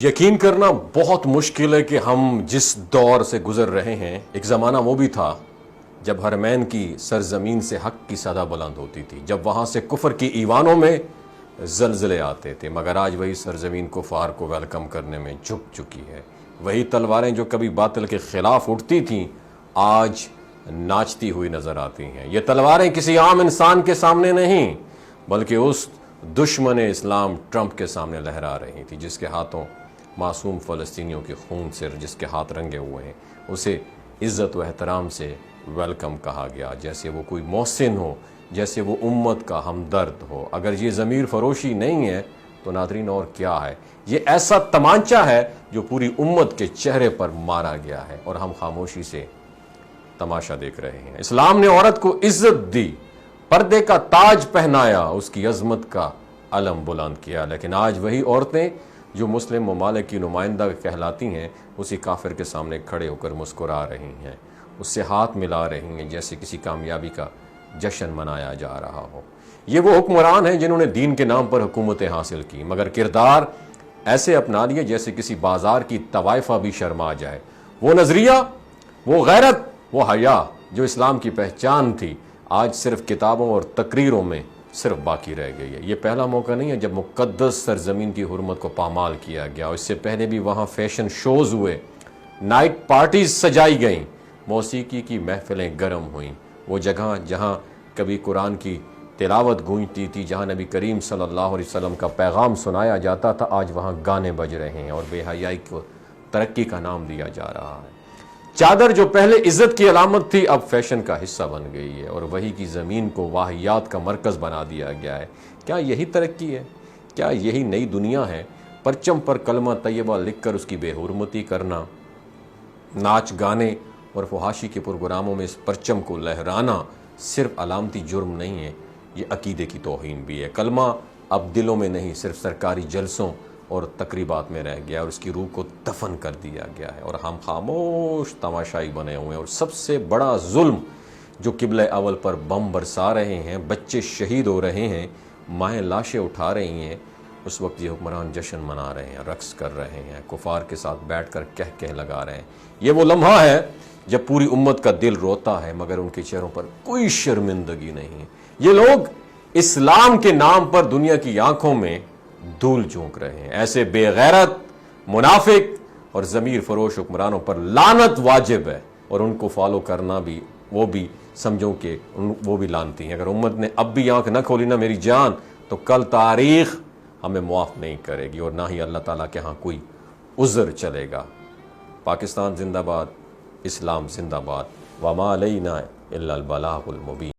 یقین کرنا بہت مشکل ہے کہ ہم جس دور سے گزر رہے ہیں، ایک زمانہ وہ بھی تھا جب حرمین کی سرزمین سے حق کی صدا بلند ہوتی تھی، جب وہاں سے کفر کی ایوانوں میں زلزلے آتے تھے، مگر آج وہی سرزمین کفار کو ویلکم کرنے میں جھک چکی ہے۔ وہی تلواریں جو کبھی باطل کے خلاف اٹھتی تھیں آج ناچتی ہوئی نظر آتی ہیں۔ یہ تلواریں کسی عام انسان کے سامنے نہیں بلکہ اس دشمن اسلام ٹرمپ کے سامنے لہرا رہی تھی، جس کے ہاتھوں معصوم فلسطینیوں کے خون سے جس کے ہاتھ رنگے ہوئے ہیں، اسے عزت و احترام سے ویلکم کہا گیا، جیسے وہ کوئی محسن ہو، جیسے وہ امت کا ہمدرد ہو۔ اگر یہ ضمیر فروشی نہیں ہے تو ناظرین اور کیا ہے؟ یہ ایسا تمانچہ ہے جو پوری امت کے چہرے پر مارا گیا ہے اور ہم خاموشی سے تماشا دیکھ رہے ہیں۔ اسلام نے عورت کو عزت دی، پردے کا تاج پہنایا، اس کی عظمت کا علم بلند کیا، لیکن آج وہی عورتیں جو مسلم ممالک کی نمائندہ کہلاتی ہیں اسی کافر کے سامنے کھڑے ہو کر مسکرا رہی ہیں، اس سے ہاتھ ملا رہی ہیں جیسے کسی کامیابی کا جشن منایا جا رہا ہو۔ یہ وہ حکمران ہیں جنہوں نے دین کے نام پر حکومتیں حاصل کی، مگر کردار ایسے اپنا لیے جیسے کسی بازار کی طوائفہ بھی شرما جائے۔ وہ نظریہ، وہ غیرت، وہ حیا جو اسلام کی پہچان تھی آج صرف کتابوں اور تقریروں میں صرف باقی رہ گئی ہے۔ یہ پہلا موقع نہیں ہے جب مقدس سرزمین کی حرمت کو پامال کیا گیا، اور اس سے پہلے بھی وہاں فیشن شوز ہوئے، نائٹ پارٹیز سجائی گئیں، موسیقی کی محفلیں گرم ہوئیں۔ وہ جگہ جہاں کبھی قرآن کی تلاوت گونجتی تھی، جہاں نبی کریم صلی اللہ علیہ وسلم کا پیغام سنایا جاتا تھا، آج وہاں گانے بج رہے ہیں اور بے حیائی کو ترقی کا نام دیا جا رہا ہے۔ چادر جو پہلے عزت کی علامت تھی اب فیشن کا حصہ بن گئی ہے، اور وہی کی زمین کو واہیات کا مرکز بنا دیا گیا ہے۔ کیا یہی ترقی ہے؟ کیا یہی نئی دنیا ہے؟ پرچم پر کلمہ طیبہ لکھ کر اس کی بے حرمتی کرنا، ناچ گانے اور فحاشی کے پروگراموں میں اس پرچم کو لہرانا صرف علامتی جرم نہیں ہے، یہ عقیدے کی توہین بھی ہے۔ کلمہ اب دلوں میں نہیں، صرف سرکاری جلسوں اور تقریبات میں رہ گیا، اور اس کی روح کو دفن کر دیا گیا ہے، اور ہم خاموش تماشائی بنے ہوئے ہیں۔ اور سب سے بڑا ظلم جو قبلہ اول پر بم برسا رہے ہیں، بچے شہید ہو رہے ہیں، مائیں لاشیں اٹھا رہی ہیں، اس وقت یہ حکمران جشن منا رہے ہیں، رقص کر رہے ہیں، کفار کے ساتھ بیٹھ کر کہہ لگا رہے ہیں۔ یہ وہ لمحہ ہے جب پوری امت کا دل روتا ہے مگر ان کے چہروں پر کوئی شرمندگی نہیں۔ یہ لوگ اسلام کے نام پر دنیا کی آنکھوں میں دھول جھونک رہے ہیں۔ ایسے بے غیرت، منافق اور ضمیر فروش حکمرانوں پر لعنت واجب ہے، اور ان کو فالو کرنا بھی، وہ بھی سمجھو کہ وہ بھی لعنتی ہیں۔ اگر امت نے اب بھی آنکھ نہ کھولی نا میری جان، تو کل تاریخ ہمیں معاف نہیں کرے گی، اور نہ ہی اللہ تعالیٰ کے ہاں کوئی عذر چلے گا۔ پاکستان زندہ باد، اسلام زندہ باد، وما علینا الا البلاغ المبین۔